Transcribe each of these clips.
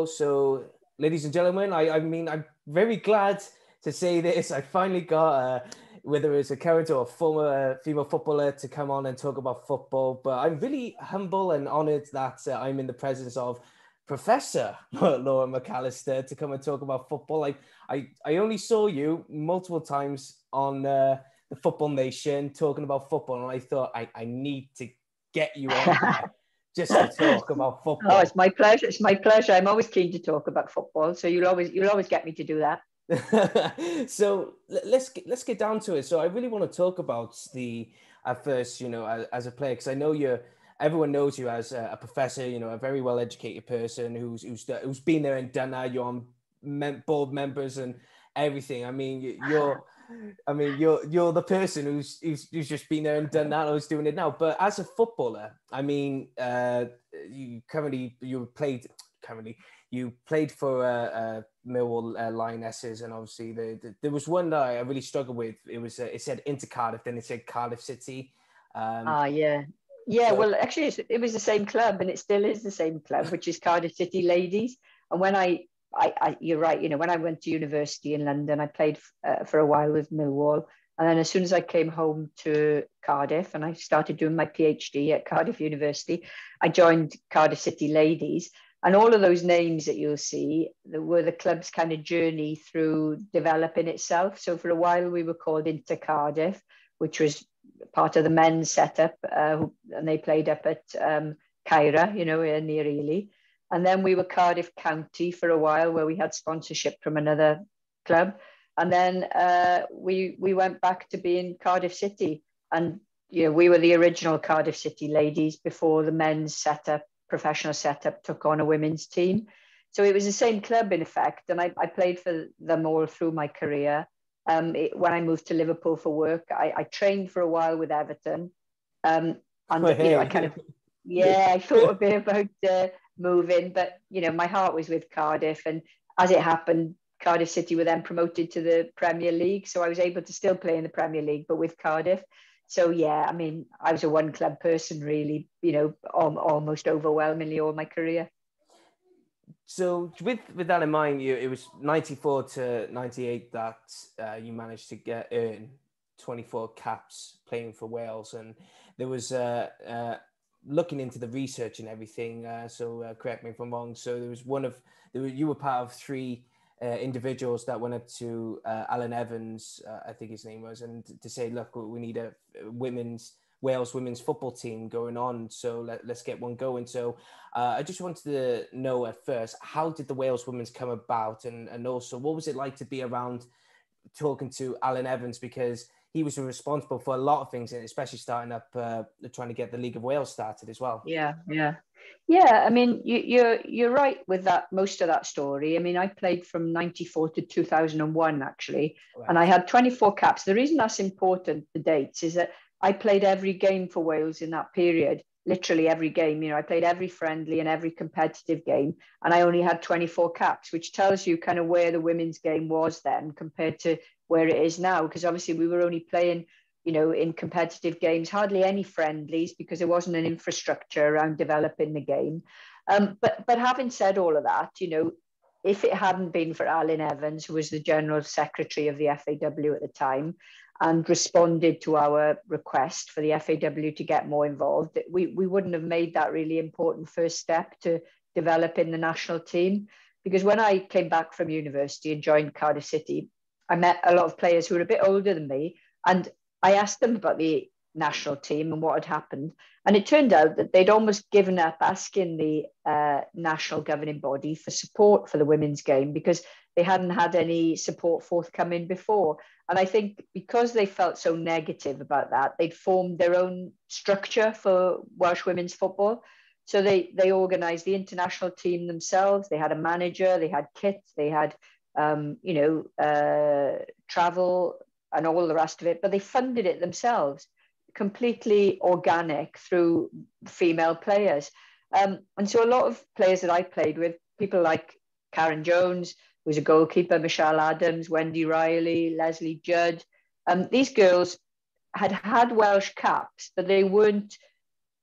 go. So, ladies and gentlemen, I mean, I'm very glad to say this. I finally got, whether it's a character or a former female footballer, to come on and talk about football. But I'm really humble and honoured that I'm in the presence of Professor Laura McAllister to come and talk about football. I only saw you multiple times on the Football Nation talking about football, and I thought I need to get you on here just to talk about football. Oh, it's my pleasure. It's my pleasure. I'm always keen to talk about football, so you'll always get me to do that. So let's get down to it. So I really want to talk about at first, as a player, because I know everyone knows you as a professor, a very well educated person who's been there and done that. You're on board members and everything. I mean, you're the person who's just been there and done that, or who's doing it now. But as a footballer, I mean, you played for Millwall Lionesses, and obviously there was one that I really struggled with. It said Inter Cardiff, then it said Cardiff City. Yeah. Well, actually, it was the same club, and it still is the same club, which is Cardiff City Ladies. And when you're right. When I went to university in London, I played for a while with Millwall, and then as soon as I came home to Cardiff and I started doing my PhD at Cardiff University, I joined Cardiff City Ladies. And all of those names that you'll see were the club's kind of journey through developing itself. So for a while we were called Inter Cardiff, which was part of the men's setup, and they played up at Caira, near Ely. And then we were Cardiff County for a while, where we had sponsorship from another club. And then we went back to being Cardiff City. And we were the original Cardiff City Ladies before the men's professional setup took on a women's team. So it was the same club in effect, and I played for them all through my career. When I moved to Liverpool for work, I trained for a while with Everton, and I kind of I thought a bit about moving, but my heart was with Cardiff, and as it happened, Cardiff City were then promoted to the Premier League, so I was able to still play in the Premier League, but with Cardiff. So yeah, I mean, I was a one club person, really, almost overwhelmingly all my career. So with that in mind, it was 94 to 98 that you managed to earn 24 caps playing for Wales, and there was looking into the research and everything. So correct me if I'm wrong. So you were part of three individuals that went up to Alan Evans, I think his name was, and to say, look, we need a Wales women's football team going on, so let's get one going. So I just wanted to know at first, how did the Wales women's come about, and also what was it like to be around talking to Alan Evans, because he was responsible for a lot of things, and especially starting up trying to get the League of Wales started as well. Yeah. I mean, you're right with that. Most of that story. I mean, I played from 94 to 2001 actually, right. And I had 24 caps. The reason that's important, the dates, is that I played every game for Wales in that period. Literally every game. I played every friendly and every competitive game, and I only had 24 caps, which tells you kind of where the women's game was then compared to where it is now. Because obviously we were only playing, in competitive games, hardly any friendlies, because there wasn't an infrastructure around developing the game. But having said all of that, if it hadn't been for Alan Evans, who was the General Secretary of the FAW at the time, and responded to our request for the FAW to get more involved, we wouldn't have made that really important first step to developing the national team. Because when I came back from university and joined Cardiff City, I met a lot of players who were a bit older than me, and I asked them about the national team and what had happened. And it turned out that they'd almost given up asking the national governing body for support for the women's game, because they hadn't had any support forthcoming before. And I think because they felt so negative about that, they'd formed their own structure for Welsh women's football. So they organised the international team themselves. They had a manager, they had kits, they had, travel and all the rest of it, but they funded it themselves, completely organic through female players. And so a lot of players that I played with, people like Karen Jones, who was a goalkeeper, Michelle Adams, Wendy Riley, Leslie Judd, these girls had Welsh caps, but they weren't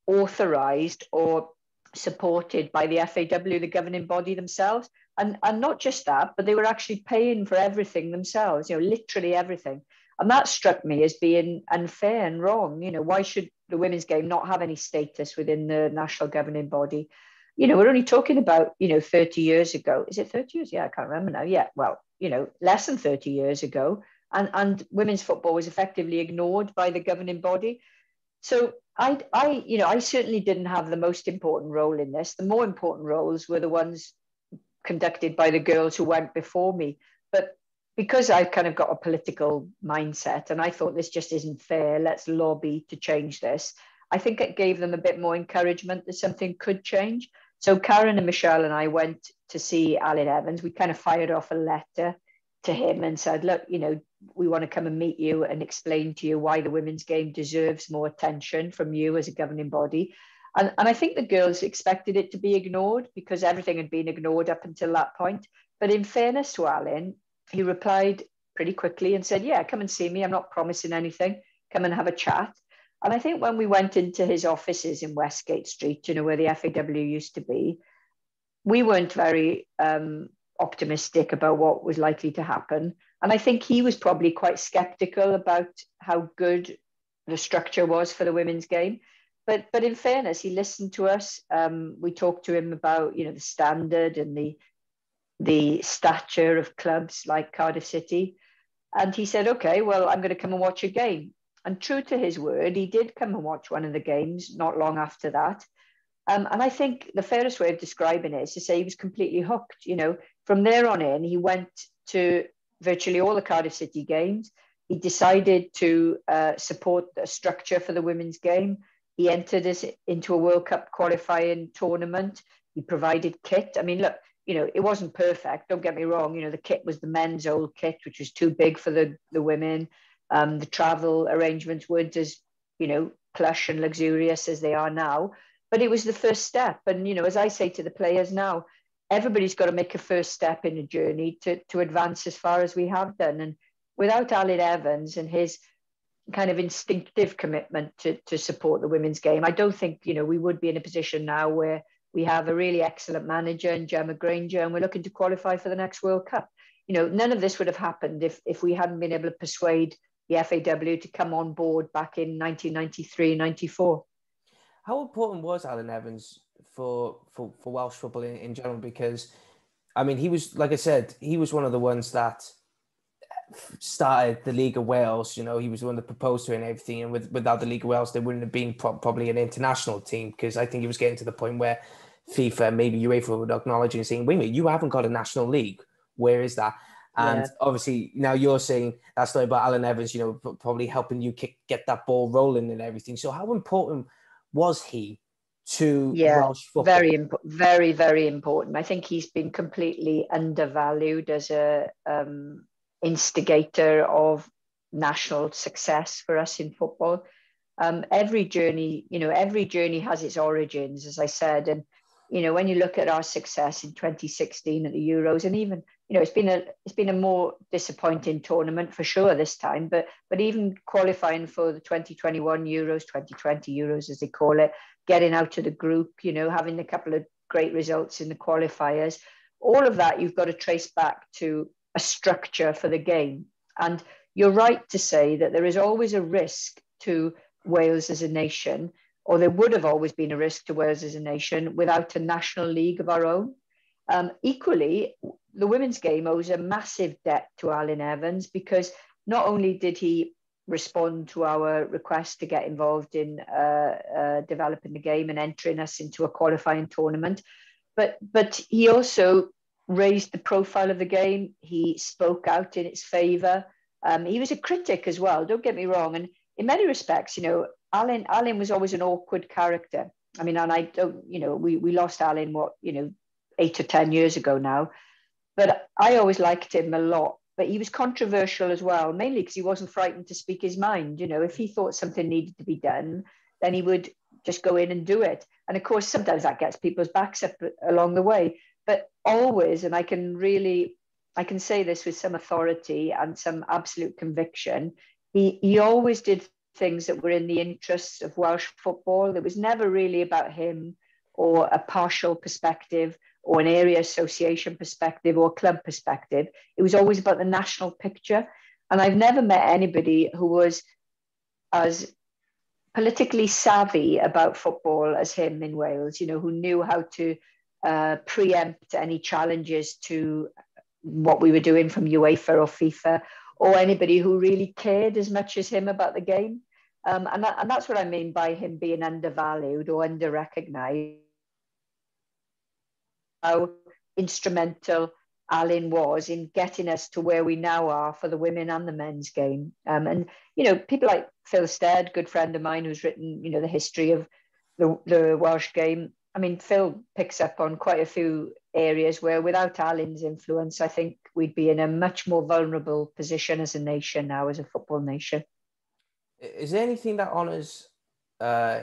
authorised or supported by the FAW, the governing body themselves. And not just that, but they were actually paying for everything themselves, literally everything. And that struck me as being unfair and wrong. Why should the women's game not have any status within the national governing body? We're only talking about, 30 years ago. Is it 30 years? Yeah, I can't remember now. Yeah, well, less than 30 years ago. And women's football was effectively ignored by the governing body. So I certainly didn't have the most important role in this. The more important roles were the ones conducted by the girls who went before me. But because I've kind of got a political mindset and I thought this just isn't fair, let's lobby to change this, I think it gave them a bit more encouragement that something could change. So Karen and Michelle and I went to see Alan Evans. We kind of fired off a letter to him and said, look, we want to come and meet you and explain to you why the women's game deserves more attention from you as a governing body. And I think the girls expected it to be ignored because everything had been ignored up until that point. But in fairness to Alan, he replied pretty quickly and said, yeah, come and see me. I'm not promising anything. Come and have a chat. And I think when we went into his offices in Westgate Street, where the FAW used to be, we weren't very optimistic about what was likely to happen. And I think he was probably quite skeptical about how good the structure was for the women's game. But in fairness, he listened to us. We talked to him about, the standard and the stature of clubs like Cardiff City. And he said, okay, well, I'm going to come and watch a game. And true to his word, he did come and watch one of the games not long after that. And I think the fairest way of describing it is to say he was completely hooked. From there on in, he went to virtually all the Cardiff City games. He decided to support a structure for the women's game. He entered us into a World Cup qualifying tournament. He provided kit. I mean, look, it wasn't perfect. Don't get me wrong. The kit was the men's old kit, which was too big for the women. The travel arrangements weren't as, plush and luxurious as they are now. But it was the first step. And, as I say to the players now, everybody's got to make a first step in a journey to advance as far as we have done. And without Alan Evans and his kind of instinctive commitment to support the women's game, I don't think, we would be in a position now where we have a really excellent manager in Gemma Granger and we're looking to qualify for the next World Cup. None of this would have happened if we hadn't been able to persuade the FAW to come on board back in 1993, 94. How important was Alan Evans for Welsh football in general? Because, I mean, he was, like I said, he was one of the ones that started the League of Wales. He was the one that proposed to it and everything. And without the League of Wales, there wouldn't have been probably an international team, because I think he was getting to the point where FIFA, maybe UEFA, would acknowledge and saying, wait a minute, you haven't got a national league. Where is that? And obviously now you're saying that story about Alan Evans, probably helping you get that ball rolling and everything. So how important was he to Welsh football? Very, very important. I think he's been completely undervalued as a instigator of national success for us in football. Every journey has its origins, as I said. And, when you look at our success in 2016 at the Euros, and even, it's been a more disappointing tournament for sure this time, but even qualifying for the 2021 Euros, 2020 Euros, as they call it, getting out of the group, having a couple of great results in the qualifiers, all of that you've got to trace back to a structure for the game. And you're right to say that there is always a risk to Wales as a nation, or there would have always been a risk to Wales as a nation without a national league of our own. Equally, the women's game owes a massive debt to Alan Evans, because not only did he respond to our request to get involved in developing the game and entering us into a qualifying tournament, but he also raised the profile of the game. He spoke out in its favour. He was a critic as well, don't get me wrong. And in many respects, Alan was always an awkward character. I mean, and I don't, we lost Alan, 8 or 10 years ago now, but I always liked him a lot. But he was controversial as well, mainly because he wasn't frightened to speak his mind. If he thought something needed to be done, then he would just go in and do it. And of course, sometimes that gets people's backs up along the way. But always, and I can say this with some authority and some absolute conviction, he always did things that were in the interests of Welsh football. It was never really about him or a partial perspective or an area association perspective or club perspective. It was always about the national picture. And I've never met anybody who was as politically savvy about football as him in Wales, who knew how to preempt any challenges to what we were doing from UEFA or FIFA, or anybody who really cared as much as him about the game. And that's what I mean by him being undervalued or under-recognised. How instrumental Alan was in getting us to where we now are for the women and the men's game. And, people like Phil Stead, good friend of mine who's written, the history of the Welsh game. I mean, Phil picks up on quite a few areas where without Alan's influence, I think we'd be in a much more vulnerable position as a nation now, as a football nation. Is there anything that honours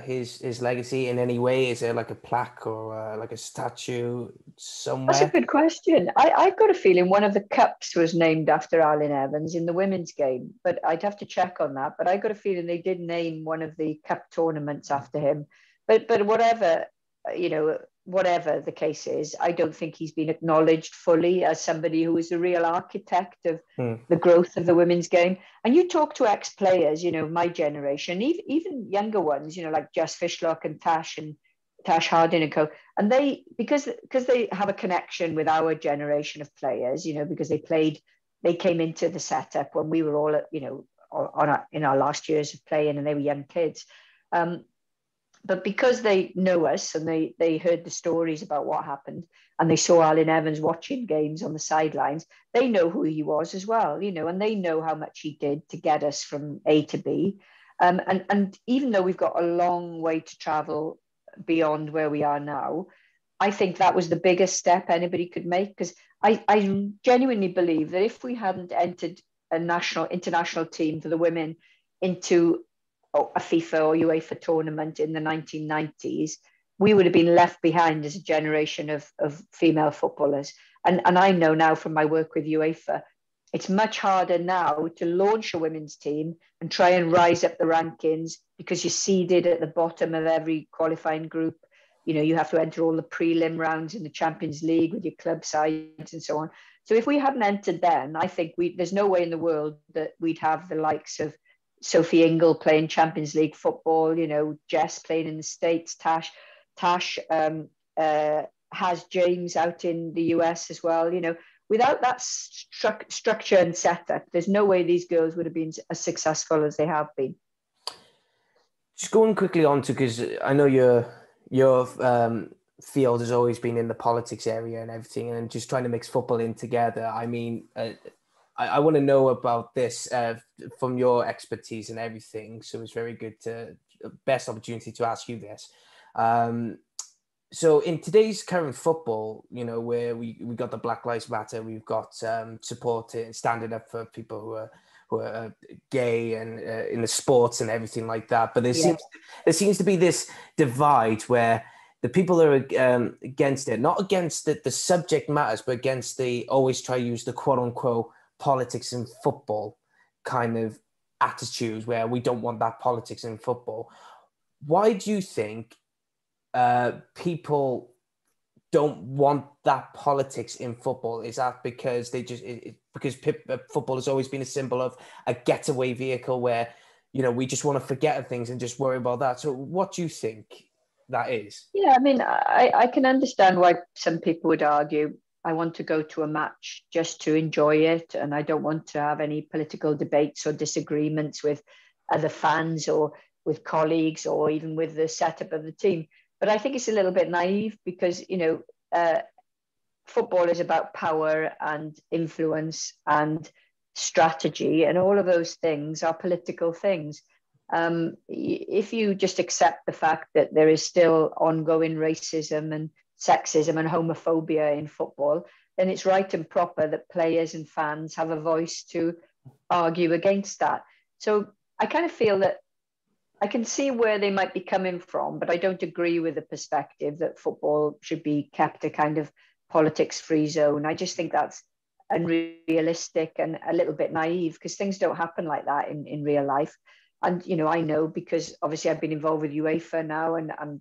his legacy in any way? Is there like a plaque or like a statue somewhere? That's a good question. I've got a feeling one of the cups was named after Alan Evans in the women's game, but I'd have to check on that. But I got a feeling they did name one of the cup tournaments after him. But whatever, whatever the case is, I don't think he's been acknowledged fully as somebody who was a real architect of the growth of the women's game. And you talk to ex-players, my generation, even younger ones, like Jess Fishlock and Tash Harding and co. And they, because they have a connection with our generation of players, because they came into the setup when we were all, in our last years of playing, and they were young kids. But because they know us and they heard the stories about what happened, and they saw Alan Evans watching games on the sidelines, they know who he was as well, and they know how much he did to get us from A to B. And even though we've got a long way to travel beyond where we are now, I think that was the biggest step anybody could make, because I genuinely believe that if we hadn't entered a international team for the women into a FIFA or UEFA tournament in the 1990s, we would have been left behind as a generation of female footballers. And I know now from my work with UEFA, it's much harder now to launch a women's team and try and rise up the rankings, because you're seeded at the bottom of every qualifying group. You have to enter all the prelim rounds in the Champions League with your club sides and so on. So if we hadn't entered then, I think there's no way in the world that we'd have the likes of Sophie Ingle playing Champions League football, Jess playing in the States, Tash has James out in the US as well. Without that structure and setup, there's no way these girls would have been as successful as they have been. Just going quickly on to, because I know your field has always been in the politics area and everything, and just trying to mix football in together. I mean, I want to know about this from your expertise and everything. So it's very good best opportunity to ask you this. So in today's current football, where we got the Black Lives Matter, we've got supporting, standing up for people who are gay and in the sports and everything like that. But there seems to be this divide where the people that are against it, not against the subject matters, but against always try to use the quote unquote politics in football kind of attitudes, where we don't want that politics in football. Why do you think people don't want that politics in football? Is that because because football has always been a symbol of a getaway vehicle where, we just want to forget things and just worry about that? So what do you think that is? Yeah, I mean, I can understand why some people would argue, I want to go to a match just to enjoy it, and I don't want to have any political debates or disagreements with other fans or with colleagues or even with the setup of the team. But I think it's a little bit naive, because, football is about power and influence and strategy, and all of those things are political things. If you just accept the fact that there is still ongoing racism and sexism and homophobia in football, then it's right and proper that players and fans have a voice to argue against that. So I kind of feel that I can see where they might be coming from, but I don't agree with the perspective that football should be kept a kind of politics-free zone. I just think that's unrealistic and a little bit naive, because things don't happen like that in real life. And, I know, because obviously I've been involved with UEFA now, and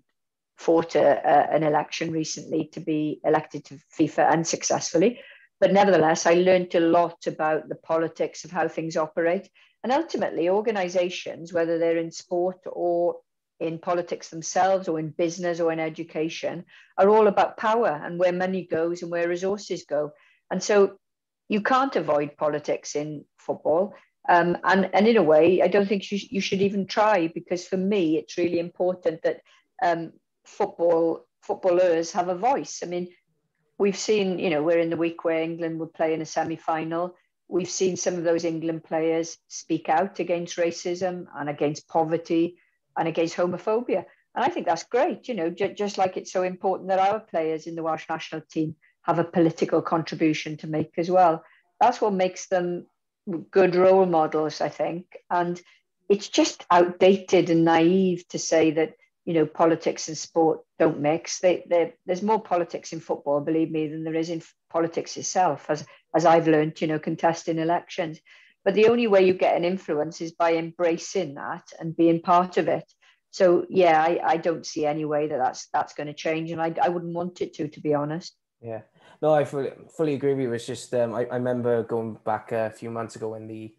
fought an election recently to be elected to FIFA unsuccessfully. But nevertheless, I learned a lot about the politics of how things operate. And ultimately, organizations, whether they're in sport or in politics themselves or in business or in education, are all about power and where money goes and where resources go. And so you can't avoid politics in football. And in a way, I don't think you should even try, because for me, it's really important that footballers have a voice. I mean, we've seen, we're in the week where England will play in a semi-final. We've seen some of those England players speak out against racism and against poverty and against homophobia. And I think that's great, just like it's so important that our players in the Welsh national team have a political contribution to make as well. That's what makes them good role models, I think. And it's just outdated and naive to say that, politics and sport don't mix. There's more politics in football, believe me, than there is in politics itself, as I've learned, contesting elections. But the only way you get an influence is by embracing that and being part of it. So, yeah, I don't see any way that's going to change. And I wouldn't want it to be honest. Yeah. No, I fully agree with you. It's just, I remember going back a few months ago when the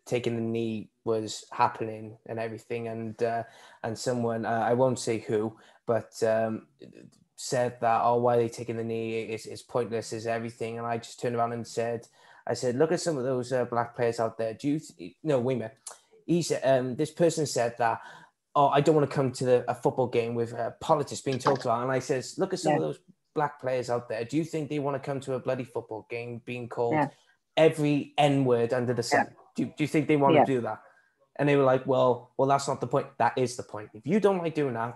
taking the knee was happening and everything, and someone, I won't say who, but said that, oh, why are they taking the knee? It's pointless, is everything. And I just turned around and said, look at some of those black players out there. He said, this person said that, oh, I don't want to come to a football game with politics being talked about. And I says, look at some of those black players out there. Do you think they want to come to a bloody football game being called every N-word under the sun? Do you think they want to do that? And they were like, well, that's not the point. That is the point. If you don't like doing that.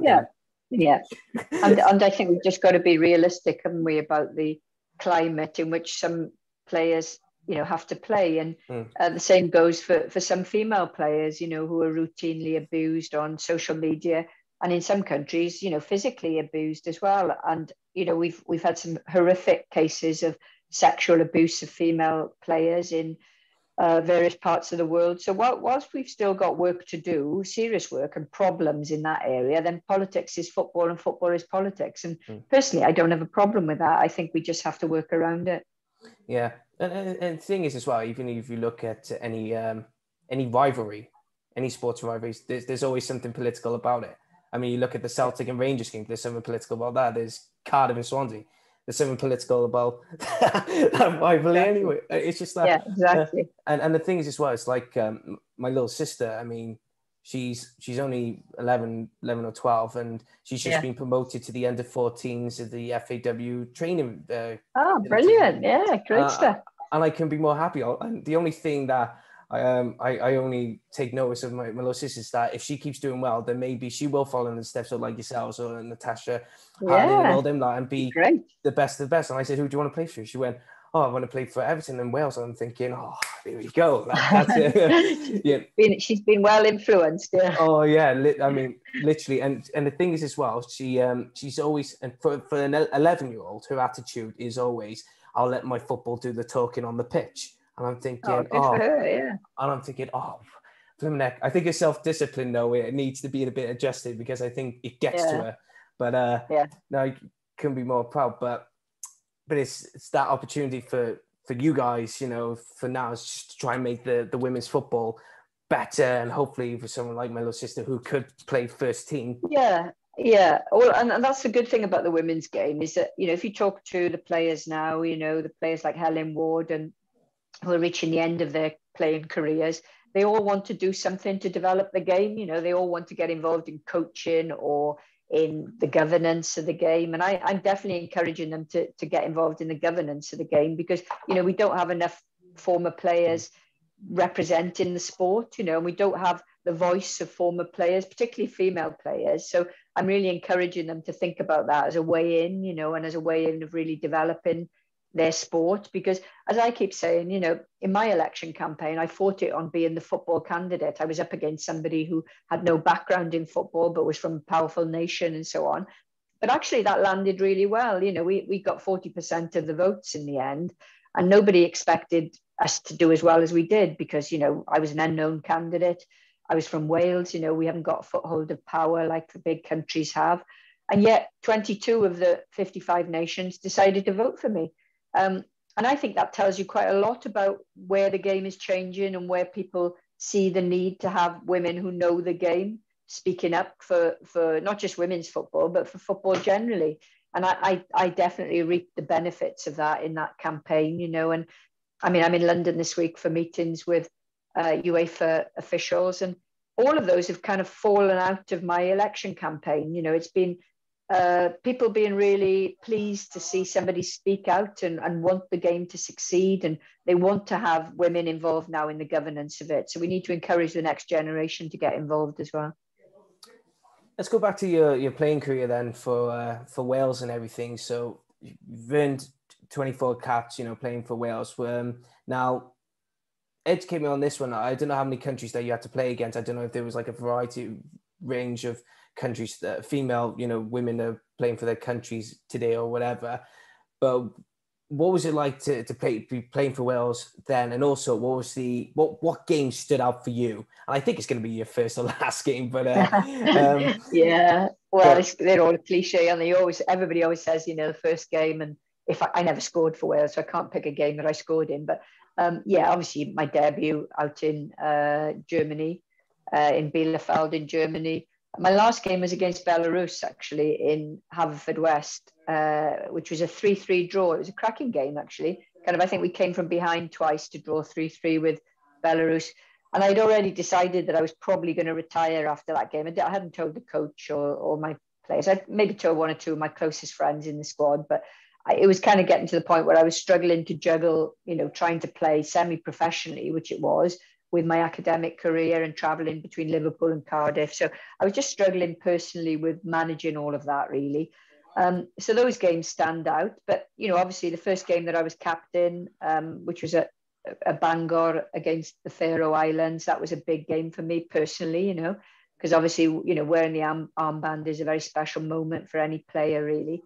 And I think we've just got to be realistic, haven't we, about the climate in which some players, have to play. And the same goes for some female players, who are routinely abused on social media. And in some countries, physically abused as well. And, we've had some horrific cases of sexual abuse of female players in various parts of the world. So whilst we've still got work to do, serious work and problems in that area, then politics is football and football is politics. And personally, I don't have a problem with that. I think we just have to work around it. Yeah. And the thing is as well, even if you look at any rivalry, any sports rivalries, there's always something political about it. I mean, you look at the Celtic and Rangers game, there's something political about that. There's Cardiff and Swansea. There's something political about that rivalry anyway. It's just like, exactly. And the thing is as well, it's like my little sister, I mean, she's only 11 or 12, and she's just been promoted to the under-14s of the FAW training. Brilliant. Yeah, great stuff. And I can be more happy. And the only thing that I only take notice of my little sister is that if she keeps doing well, then maybe she will follow in the steps of like yourselves or Natasha Harding and all them that, and be the best of the best. And I said, who do you want to play for? She went, oh, I want to play for Everton and Wales. And I'm thinking, oh, there we go. That's it. She's been well influenced. Yeah. Oh yeah, I mean, literally. And the thing is as well, she's always, and for an 11-year-old, her attitude is always, I'll let my football do the talking on the pitch. And I'm thinking, for her, yeah. And I'm thinking, I think it's self-discipline though. It needs to be a bit adjusted, because I think it gets to her. But no, you couldn't be more proud. But it's that opportunity for you guys, for now, is just to try and make the women's football better, and hopefully for someone like my little sister who could play first team. Yeah. Well, and that's the good thing about the women's game, is that, if you talk to the players now, the players like Helen Ward and who are reaching the end of their playing careers, they all want to do something to develop the game. They all want to get involved in coaching or in the governance of the game. And I'm definitely encouraging them to get involved in the governance of the game, because, we don't have enough former players representing the sport, and we don't have the voice of former players, particularly female players. So I'm really encouraging them to think about that as a way in, and as a way in of really developing their sport. Because as I keep saying, in my election campaign, I fought it on being the football candidate. I was up against somebody who had no background in football, but was from a powerful nation and so on. But actually that landed really well. We got 40% of the votes in the end, and nobody expected us to do as well as we did, because, I was an unknown candidate. I was from Wales. We haven't got a foothold of power like the big countries have. And yet 22 of the 55 nations decided to vote for me. And I think that tells you quite a lot about where the game is changing and where people see the need to have women who know the game speaking up for not just women's football, but for football generally. And I definitely reaped the benefits of that in that campaign, you know. And I mean, I'm in London this week for meetings with UEFA officials, and all of those have kind of fallen out of my election campaign. You know, it's been people being really pleased to see somebody speak out and want the game to succeed, and they want to have women involved now in the governance of it. So we need to encourage the next generation to get involved as well. Let's go back to your playing career then for Wales and everything. So you've earned 24 caps, you know, playing for Wales. Now, educate me on this one. I don't know how many countries that you had to play against. I don't know if there was like a variety range of countries that female, you know, women are playing for their countries today or whatever. But what was it like to be playing for Wales then? And also, what was what game stood out for you? And I think it's going to be your first or last game, but yeah. Well, they're all a cliche, and everybody always says, you know, the first game. And if I never scored for Wales, so I can't pick a game that I scored in. But yeah, obviously my debut out in Germany, in Bielefeld in Germany. My last game was against Belarus, actually, in Haverfordwest, which was a 3-3 draw. It was a cracking game, actually. I think we came from behind twice to draw 3-3 with Belarus. And I'd already decided that I was probably going to retire after that game. I hadn't told the coach or my players. I'd maybe told one or two of my closest friends in the squad, but it was kind of getting to the point where I was struggling to juggle, you know, trying to play semi-professionally, which it was, with my academic career and traveling between Liverpool and Cardiff. So I was just struggling personally with managing all of that, really. So those games stand out. But, you know, obviously the first game that I was captain, which was at Bangor against the Faroe Islands, that was a big game for me personally, you know, because obviously, you know, wearing the armband is a very special moment for any player, really.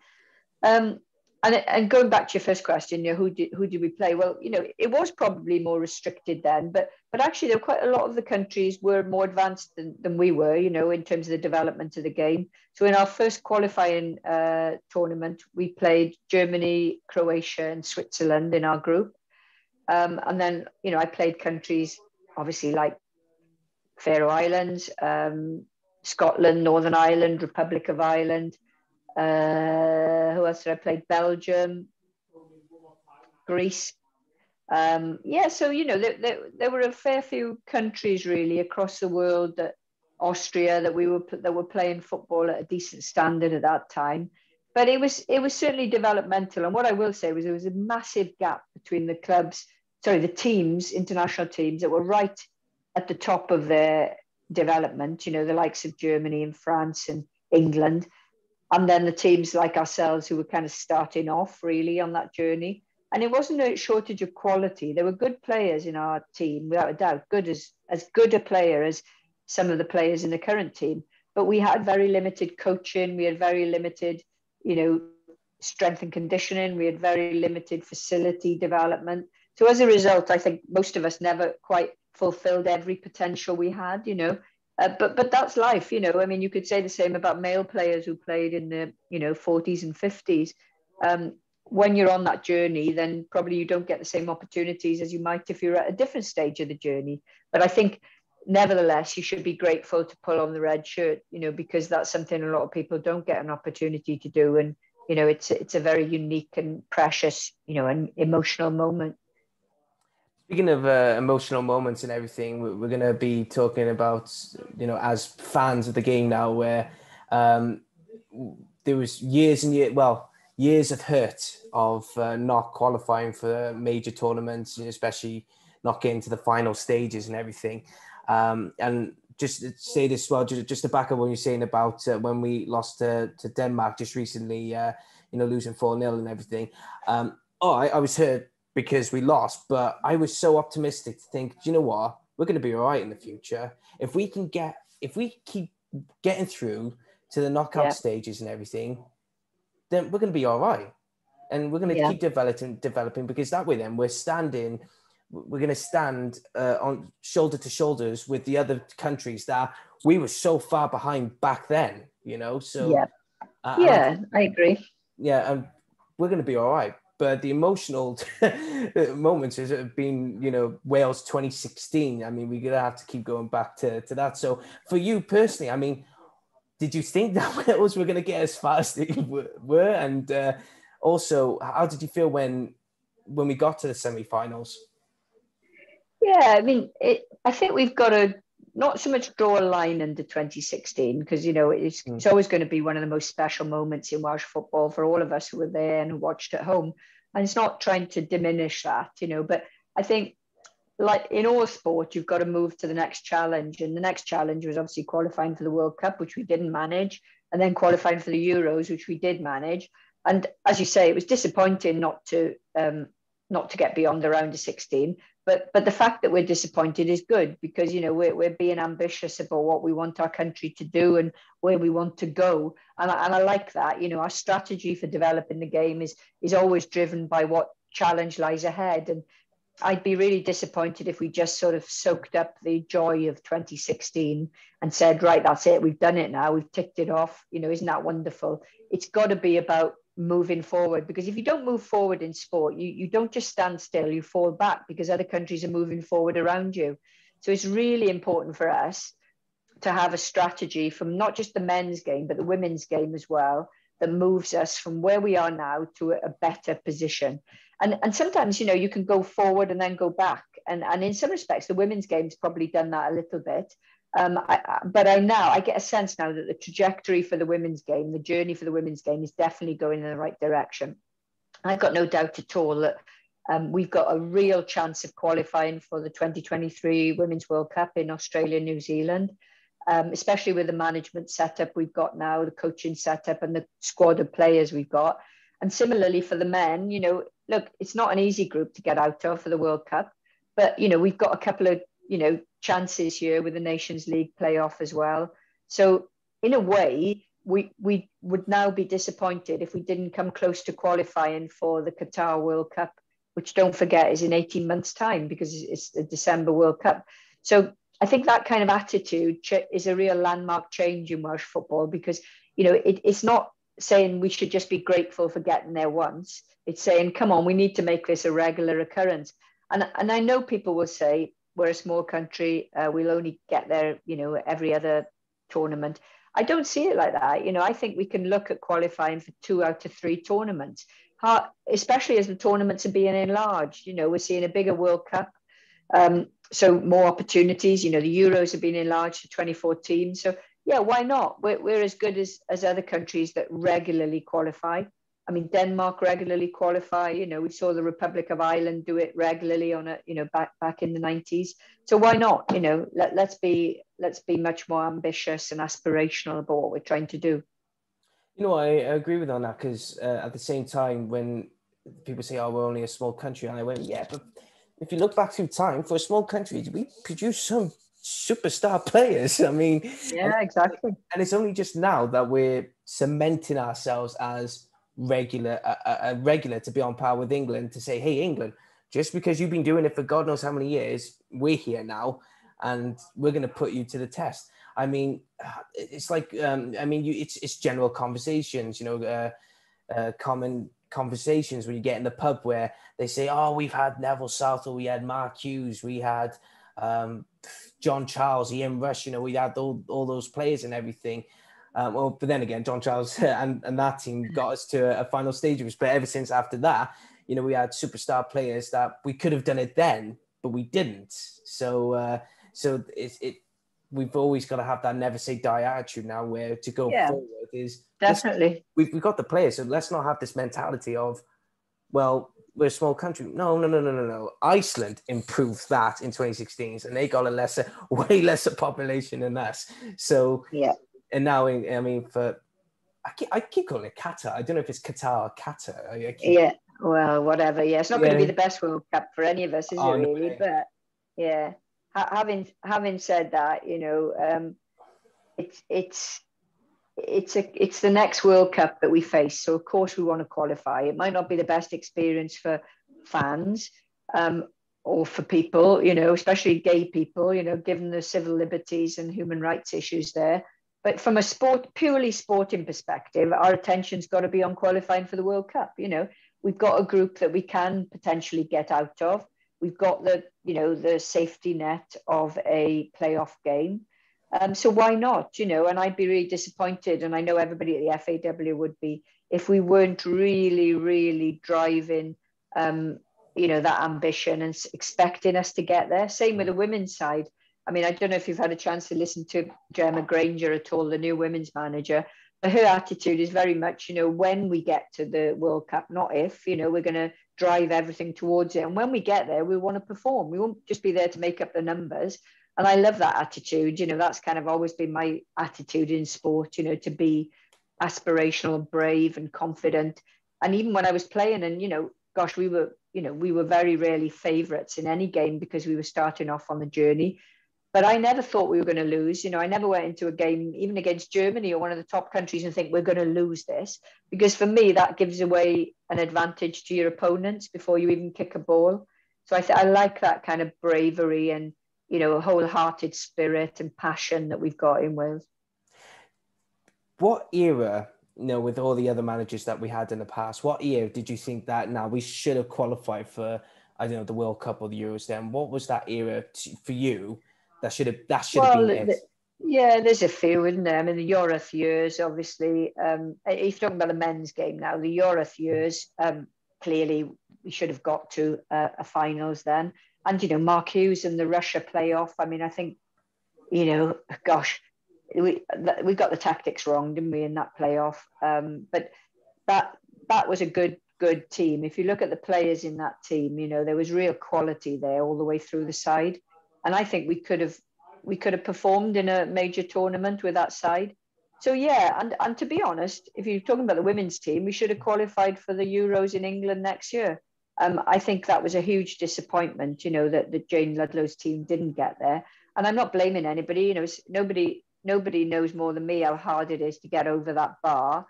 And going back to your first question, you know, who did we play? Well, you know, it was probably more restricted then, but actually there were quite a lot of the countries were more advanced than we were, you know, in terms of the development of the game. So in our first qualifying tournament, we played Germany, Croatia, and Switzerland in our group. And then, you know, I played countries obviously like Faroe Islands, Scotland, Northern Ireland, Republic of Ireland. Who else did I play? Belgium, Greece. Yeah, so, you know, there were a fair few countries really across the world, that Austria, that were playing football at a decent standard at that time. But it was certainly developmental. And what I will say was there was a massive gap between the teams, international teams that were right at the top of their development, you know, the likes of Germany and France and England. And then the teams like ourselves who were kind of starting off really on that journey. And it wasn't a shortage of quality. There were good players in our team, without a doubt, as good a player as some of the players in the current team. But we had very limited coaching. We had very limited, you know, strength and conditioning. We had very limited facility development. So as a result, I think most of us never quite fulfilled every potential we had, you know. But that's life, you know. I mean, you could say the same about male players who played in the, you know, 40s and 50s. When you're on that journey, then probably you don't get the same opportunities as you might if you're at a different stage of the journey. But I think, nevertheless, you should be grateful to pull on the red shirt, you know, because that's something a lot of people don't get an opportunity to do. And, you know, it's a very unique and precious, you know, an emotional moment. Speaking of emotional moments and everything, we're going to be talking about, you know, as fans of the game now, where there was years of hurt of not qualifying for major tournaments, especially not getting to the final stages and everything. And just to say this, well, just to back up what you're saying about when we lost to Denmark just recently, you know, losing 4-0 and everything. I was hurt because we lost, but I was so optimistic to think, you know what, we're going to be all right in the future. If we keep getting through to the knockout stages and everything, then we're going to be all right. And we're going to keep developing, because that way then we're going to stand on shoulder to shoulders with the other countries that we were so far behind back then, you know? So Yeah, I agree. Yeah, and we're going to be all right. But the emotional moments have been, Wales 2016. I mean, we're going to have to keep going back to that. So for you personally, I mean, did you think that Wales were going to get as far as they were? And also, how did you feel when we got to the semi-finals? Yeah, I mean, I think we've got to not so much draw a line into 2016 because it's always going to be one of the most special moments in Welsh football for all of us who were there and who watched at home. And it's not trying to diminish that, but I think like in all sport, you've got to move to the next challenge. And the next challenge was obviously qualifying for the World Cup, which we didn't manage, and then qualifying for the Euros, which we did manage. And as you say, it was disappointing not to get beyond the round of 16. But the fact that we're disappointed is good because we're being ambitious about what we want our country to do and where we want to go. And I like that. Our strategy for developing the game is always driven by what challenge lies ahead. And I'd be really disappointed if we just sort of soaked up the joy of 2016 and said, right, that's it. We've done it now. We've ticked it off. Isn't that wonderful? It's got to be about moving forward, because if you don't move forward in sport, you don't just stand still, you fall back because other countries are moving forward around you. So it's really important for us to have a strategy from not just the men's game, but the women's game as well, that moves us from where we are now to a better position. And sometimes, you can go forward and then go back. And in some respects, the women's game's probably done that a little bit. But I get a sense now that the trajectory for the women's game, the journey for the women's game is definitely going in the right direction. I've got no doubt at all that we've got a real chance of qualifying for the 2023 Women's World Cup in Australia, New Zealand, especially with the management setup we've got now, the coaching setup and the squad of players we've got. And similarly for the men, look, it's not an easy group to get out of for the World Cup, but, we've got a couple of, chances here with the Nations League playoff as well. So in a way, we would now be disappointed if we didn't come close to qualifying for the Qatar World Cup, which, don't forget, is in 18 months' time because it's the December World Cup. So I think that kind of attitude is a real landmark change in Welsh football because, it's not saying we should just be grateful for getting there once. It's saying, come on, we need to make this a regular occurrence. And I know people will say, we're a small country, we'll only get there, every other tournament. I don't see it like that. I think we can look at qualifying for 2 out of 3 tournaments, especially as the tournaments are being enlarged. We're seeing a bigger World Cup, so more opportunities. The Euros have been enlarged to 24 teams. So, yeah, why not? We're as good as other countries that regularly qualify. I mean, Denmark regularly qualify. We saw the Republic of Ireland do it regularly on back in the 90s. So why not? Let's be much more ambitious and aspirational about what we're trying to do. I agree with on that because at the same time, when people say, "Oh, we're only a small country," and I went, "Yeah, but if you look back through time, for a small country, we produce some superstar players." I mean, yeah, exactly. And it's only just now that we're cementing ourselves as regular to be on par with England, to say, hey, England, just because you've been doing it for God knows how many years, we're here now and we're going to put you to the test. I mean, it's like, it's general conversations, common conversations when you get in the pub where they say, oh, we've had Neville Southall, we had Mark Hughes, we had John Charles, Ian Rush, we had all those players and everything. But then again, John Charles and that team got us to a final stage of it. But ever since after that, we had superstar players that we could have done it then, but we didn't. So we've always got to have that never say die attitude now, where to go forward is definitely. We've got the players, so let's not have this mentality of, well, we're a small country. No. Iceland improved that in 2016, and they got a way lesser population than us. So yeah. And now, I keep calling it Qatar. I don't know if it's Qatar or Qatar. Yeah, well, whatever. Yeah, it's not going to be the best World Cup for any of us, is it really? No. But yeah, having said that, it's the next World Cup that we face. So of course we want to qualify. It might not be the best experience for fans or for people, especially gay people, given the civil liberties and human rights issues there. But from a purely sporting perspective, our attention's got to be on qualifying for the World Cup. We've got a group that we can potentially get out of. We've got the safety net of a playoff game. So why not? And I'd be really disappointed, and I know everybody at the FAW would be, if we weren't really, really driving, that ambition and expecting us to get there. Same with the women's side. I mean, I don't know if you've had a chance to listen to Gemma Granger at all, the new women's manager, but her attitude is very much, when we get to the World Cup, not if, we're going to drive everything towards it. And when we get there, we want to perform. We won't just be there to make up the numbers. And I love that attitude. That's kind of always been my attitude in sport, to be aspirational, brave and confident. And even when I was playing, and, gosh, we were very rarely favourites in any game because we were starting off on the journey. But I never thought we were going to lose. I never went into a game, even against Germany or one of the top countries, and think we're going to lose this. Because for me, that gives away an advantage to your opponents before you even kick a ball. So I like that kind of bravery and, wholehearted spirit and passion that we've got in Wales. What era, with all the other managers that we had in the past, what year did you think that now we should have qualified for, I don't know, the World Cup or the Euros then? What was that era for you that should have been it? Yeah, there's a few, isn't there? I mean, the Euroth years, obviously. If you're talking about the men's game now, the Euroth years, clearly we should have got to a finals then. And, Mark Hughes and the Russia playoff. I mean, I think, gosh, we got the tactics wrong, didn't we, in that playoff? But that was a good team. If you look at the players in that team, there was real quality there all the way through the side. And I think we could have performed in a major tournament with that side. So yeah, and to be honest, if you're talking about the women's team, we should have qualified for the Euros in England next year. I think that was a huge disappointment, that Jane Ludlow's team didn't get there. And I'm not blaming anybody. Nobody knows more than me how hard it is to get over that bar.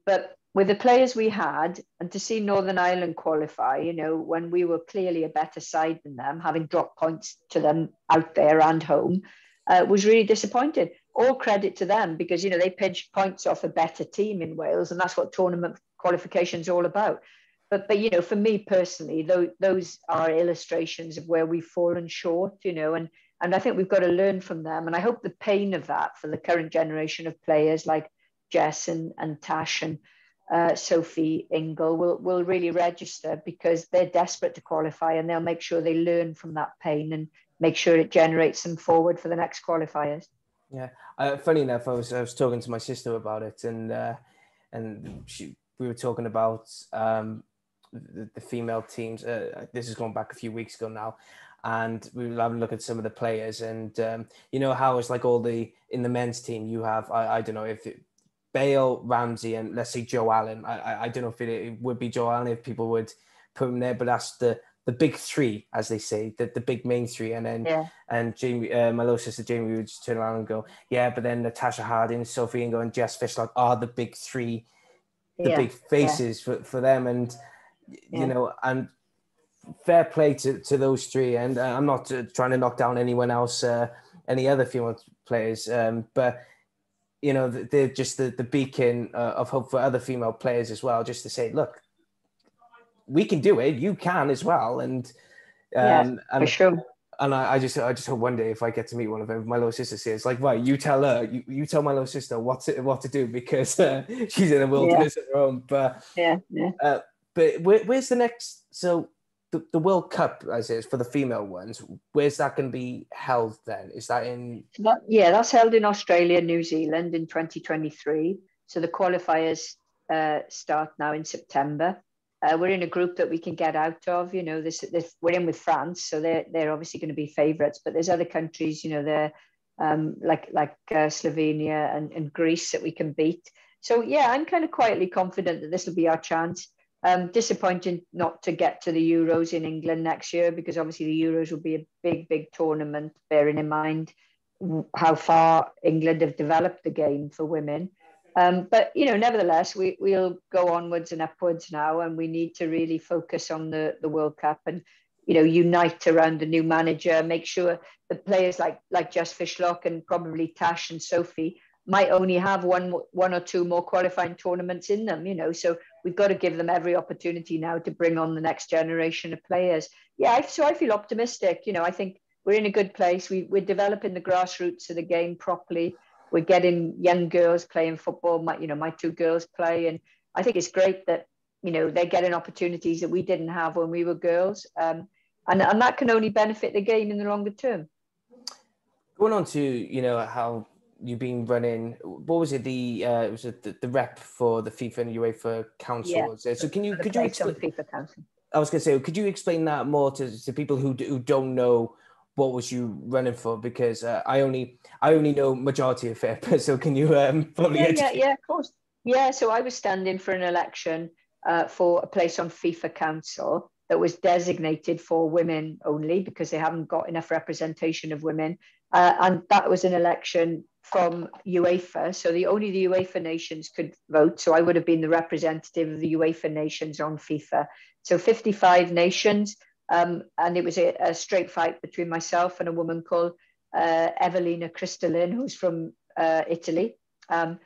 But with the players we had, and to see Northern Ireland qualify, when we were clearly a better side than them, having dropped points to them out there and home, was really disappointed. All credit to them because, they pinched points off a better team in Wales, and that's what tournament qualification is all about. But for me personally, those are illustrations of where we've fallen short, and I think we've got to learn from them. And I hope the pain of that for the current generation of players like Jess and Tash and Sophie Ingle will really register, because they're desperate to qualify, and they'll make sure they learn from that pain and make sure it generates them forward for the next qualifiers. Yeah, funny enough, I was talking to my sister about it, and we were talking about the female teams. This is going back a few weeks ago now, and we were having a look at some of the players, and how it's like in the men's team you have I don't know if Bale, Ramsey, and let's say Joe Allen. I don't know if it would be Joe Allen if people would put him there, but that's the big three, as they say, the big main three. And then and Jamie, my little sister Jamie would just turn around and go, yeah, but then Natasha Harding, Sophie Ingle, and Jess Fishlock are the big three, the big faces for them. And and fair play to those three. And I'm not trying to knock down anyone else, any other female players, but they're just the beacon of hope for other female players as well, just to say, look, we can do it, you can as well. And for sure. And I just hope one day if I get to meet one of them, my little sister says, like, right, you tell her, you tell my little sister what to do, because she's in a wilderness of her own. But but where's the next? So the World Cup, as is for the female ones, where's that going to be held then? Is that in? That's held in Australia, New Zealand in 2023. So the qualifiers start now in September. We're in a group that we can get out of. We're in with France, so they're obviously going to be favourites. But there's other countries, they're like Slovenia and Greece that we can beat. So yeah, I'm kind of quietly confident that this will be our chance. Disappointing not to get to the Euros in England next year, because obviously the Euros will be a big tournament, bearing in mind how far England have developed the game for women. But nevertheless, we'll go onwards and upwards now, and we need to really focus on the World Cup and unite around the new manager. Make sure the players like Jess Fishlock and probably Tash and Sophie might only have one or two more qualifying tournaments in them, so we've got to give them every opportunity now to bring on the next generation of players. So I feel optimistic. I think we're in a good place. We're developing the grassroots of the game properly. We're getting young girls playing football. My two girls play, and I think it's great that they're getting opportunities that we didn't have when we were girls, and that can only benefit the game in the longer term. Going on to how you've been running, what was it? It was the rep for the FIFA and UEFA councils. Yeah. So could you explain? FIFA council. I was going to say, could you explain that more to people who don't know what was you running for? Because I only know majority of it. So can you probably educate? Yeah, of course. Yeah, so I was standing for an election for a place on FIFA council that was designated for women only because they haven't got enough representation of women. And that was an election from UEFA. So only the UEFA nations could vote. So I would have been the representative of the UEFA nations on FIFA. So 55 nations. And it was a straight fight between myself and a woman called Evelina Cristalin, who's from Italy. So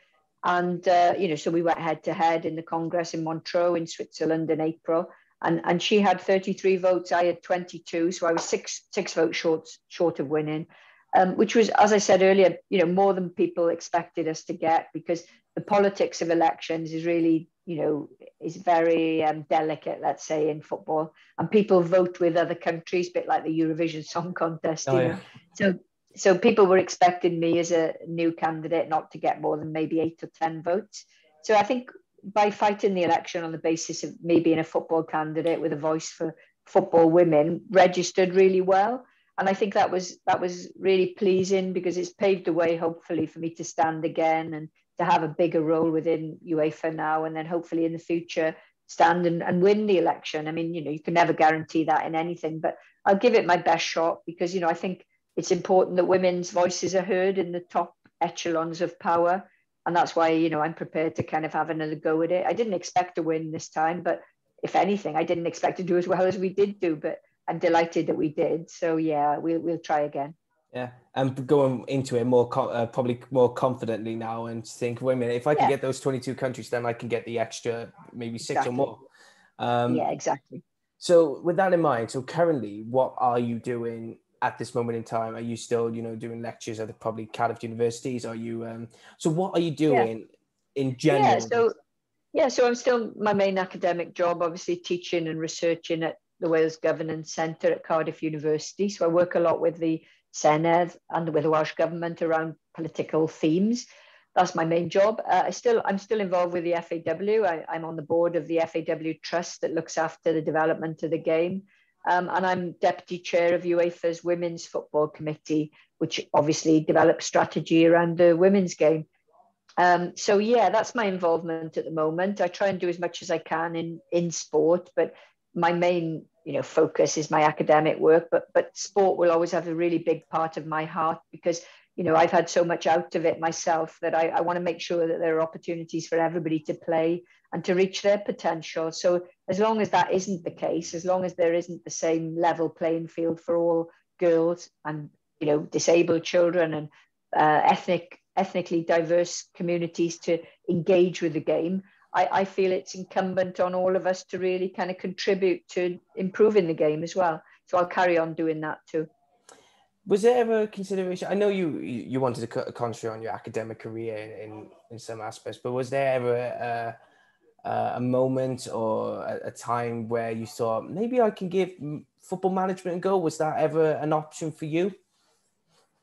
we went head to head in the Congress in Montreux in Switzerland in April. And she had 33 votes. I had 22. So I was six votes short of winning. Which was, as I said earlier, more than people expected us to get, because the politics of elections is really, is very delicate, let's say, in football. And people vote with other countries, a bit like the Eurovision Song Contest, So people were expecting me as a new candidate not to get more than maybe 8 or 10 votes. So I think by fighting the election on the basis of me being a football candidate with a voice for football women, registered really well. And I think that was really pleasing, because it's paved the way, hopefully, for me to stand again and to have a bigger role within UEFA now, and then hopefully in the future stand and win the election. I mean, you can never guarantee that in anything, but I'll give it my best shot, because, I think it's important that women's voices are heard in the top echelons of power. And that's why, I'm prepared to kind of have another go at it. I didn't expect to win this time, but if anything, I didn't expect to do as well as we did do, but I'm delighted that we did. So yeah, we'll try again. Yeah, and going into it more probably more confidently now, and think, wait a minute, if I can get those 22 countries, then I can get the extra maybe 6 or more. Yeah, exactly. So with that in mind, so currently, what are you doing at this moment in time? Are you still, doing lectures at the probably Cardiff universities? Are you? So what are you doing in general? So I'm still, my main academic job, obviously teaching and researching at the Wales Governance Centre at Cardiff University. So I work a lot with the Senedd and with the Welsh Government around political themes. That's my main job. I'm still involved with the FAW. I'm on the board of the FAW Trust that looks after the development of the game. And I'm deputy chair of UEFA's Women's Football Committee, which obviously develops strategy around the women's game. That's my involvement at the moment. I try and do as much as I can in sport, but my main focus is my academic work, but sport will always have a really big part of my heart, because I've had so much out of it myself that I want to make sure that there are opportunities for everybody to play and to reach their potential. So as long as that isn't the case, as long as there isn't the same level playing field for all girls and disabled children and ethnically diverse communities to engage with the game, I feel it's incumbent on all of us to really kind of contribute to improving the game as well. So I'll carry on doing that too. Was there ever a consideration? I know you wanted to concentrate on your academic career in some aspects, but was there ever a moment or a time where you thought, maybe I can give football management a go? Was that ever an option for you?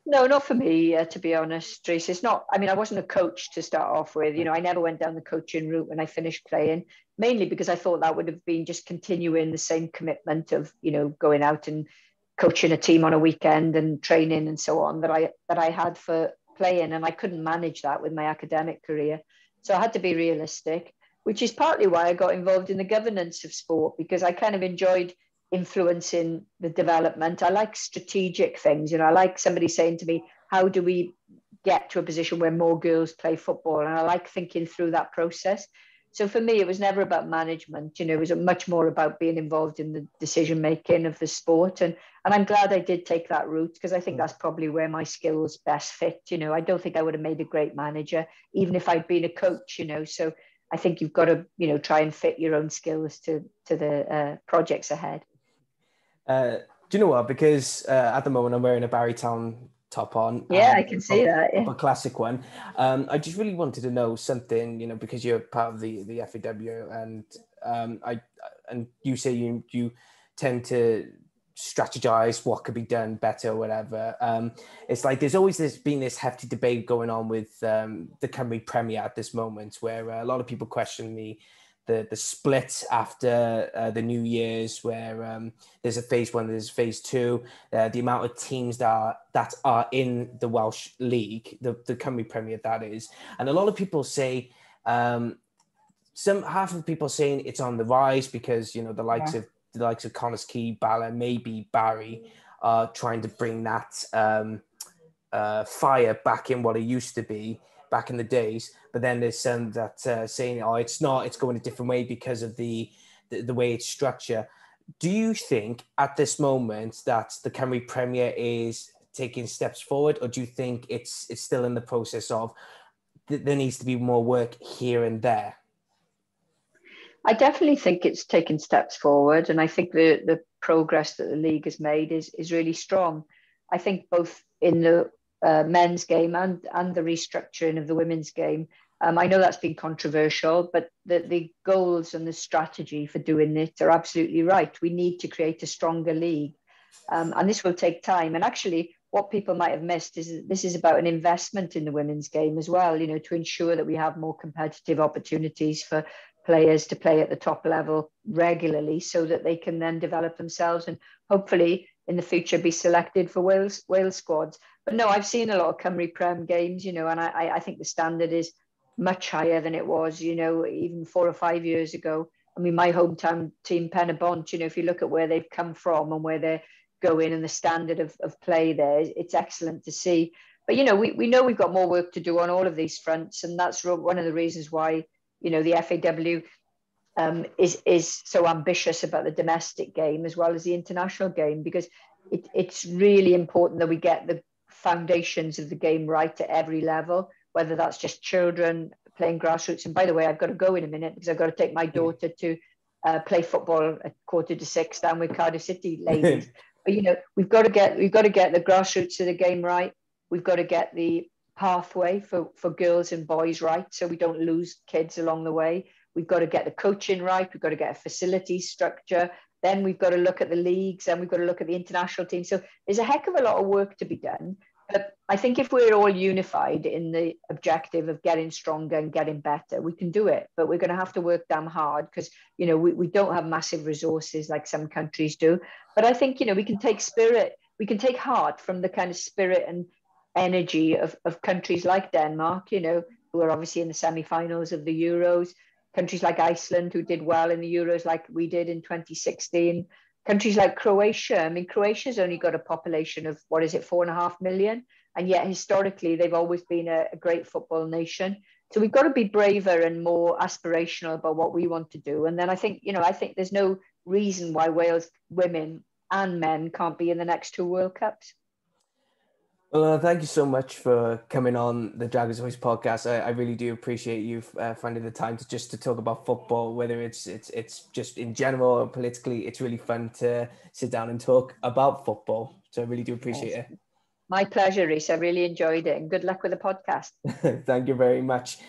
No, not for me, to be honest, Trace. It's not, I wasn't a coach to start off with. I never went down the coaching route when I finished playing, mainly because I thought that would have been just continuing the same commitment of, going out and coaching a team on a weekend and training and so on that I had for playing. And I couldn't manage that with my academic career. So I had to be realistic, which is partly why I got involved in the governance of sport, because I kind of enjoyed influencing the development. I like strategic things. I like somebody saying to me, how do we get to a position where more girls play football? And I like thinking through that process. So for me, it was never about management. It was much more about being involved in the decision making of the sport. And I'm glad I did take that route, because I think that's probably where my skills best fit. I don't think I would have made a great manager, even if I'd been a coach. So I think you've got to, try and fit your own skills to the projects ahead. Do you know what? Because at the moment I'm wearing a Barrytown top on. Yeah, I can see that. Yeah. A classic one. I just really wanted to know something, because you're part of the FAW, and you say you tend to strategize what could be done better or whatever. It's like there's always been this hefty debate going on with the Cymru Premier at this moment, where a lot of people question the split after the New Year's, where there's a phase 1, there's a phase 2, the amount of teams that are in the Welsh League, the Cymru Premier, that is. And a lot of people say, half of the people saying it's on the rise because, the likes of Connors Key, Bala, maybe Barry, are trying to bring that fire back in what it used to be back in the days. But then there's some that saying, it's not, it's going a different way because of the way it's structured. Do you think at this moment that the Cymru Premier is taking steps forward, or do you think it's still in the process of there needs to be more work here and there? I definitely think it's taken steps forward, and I think the progress that the league has made is really strong. I think both in the men's game and the restructuring of the women's game. I know that's been controversial, but the goals and the strategy for doing it are absolutely right. We need to create a stronger league, and this will take time. And actually, what people might have missed is this is about an investment in the women's game as well, to ensure that we have more competitive opportunities for players to play at the top level regularly, so that they can then develop themselves and hopefully in the future be selected for Wales squads. But no, I've seen a lot of Cymru Prem games, and I think the standard is much higher than it was, even 4 or 5 years ago. I mean, my hometown team, Pen y Bont, if you look at where they've come from and where they're going and the standard of play there, it's excellent to see. But, we know we've got more work to do on all of these fronts. And that's one of the reasons why, the FAW is so ambitious about the domestic game as well as the international game, because it's really important that we get the foundations of the game right at every level, whether that's just children playing grassroots. And by the way, I've got to go in a minute because I've got to take my daughter to play football at 5:45 down with Cardiff City ladies. But we've got to get the grassroots of the game right. We've got to get the pathway for girls and boys right, so we don't lose kids along the way. We've got to get the coaching right. We've got to get a facility structure. Then we've got to look at the leagues, and we've got to look at the international team. So there's a heck of a lot of work to be done. But I think if we're all unified in the objective of getting stronger and getting better, we can do it. But we're going to have to work damn hard because, we don't have massive resources like some countries do. But I think, we can take heart from the kind of spirit and energy of countries like Denmark, who are obviously in the semi-finals of the Euros. Countries like Iceland, who did well in the Euros like we did in 2016. Countries like Croatia. I mean, Croatia's only got a population of, 4.5 million? And yet historically, they've always been a great football nation. So we've got to be braver and more aspirational about what we want to do. And then I think there's no reason why Wales women and men can't be in the next 2 World Cups. Well, thank you so much for coming on the Dragons Voice podcast. I really do appreciate you finding the time to talk about football, whether it's just in general or politically. It's really fun to sit down and talk about football. So I really do appreciate it. My pleasure, Reece. I really enjoyed it, and good luck with the podcast. Thank you very much.